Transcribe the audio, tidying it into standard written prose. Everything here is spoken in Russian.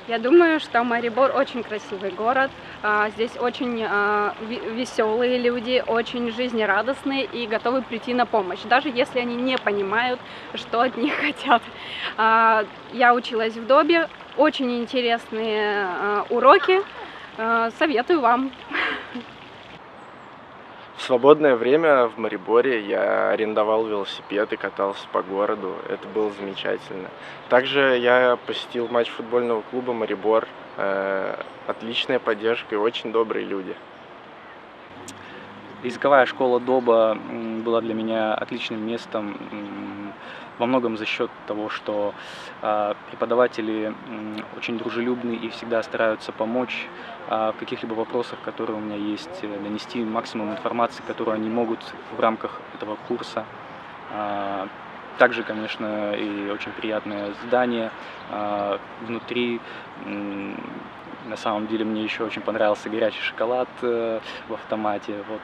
Я думаю, что Марибор очень красивый город. Здесь очень веселые люди, очень жизнерадостные и готовы прийти на помощь, даже если они не понимают, что от них хотят. Я училась в Добе, очень интересные уроки. Советую вам. В свободное время в Мариборе я арендовал велосипед и катался по городу. Это было замечательно. Также я посетил матч футбольного клуба «Марибор». Отличная поддержка и очень добрые люди. Языковая школа Доба была для меня отличным местом, во многом за счет того, что преподаватели очень дружелюбны и всегда стараются помочь в каких-либо вопросах, которые у меня есть, донести максимум информации, которую они могут в рамках этого курса. Также, конечно, и очень приятное здание внутри. На самом деле мне еще очень понравился горячий шоколад в автомате. Вот.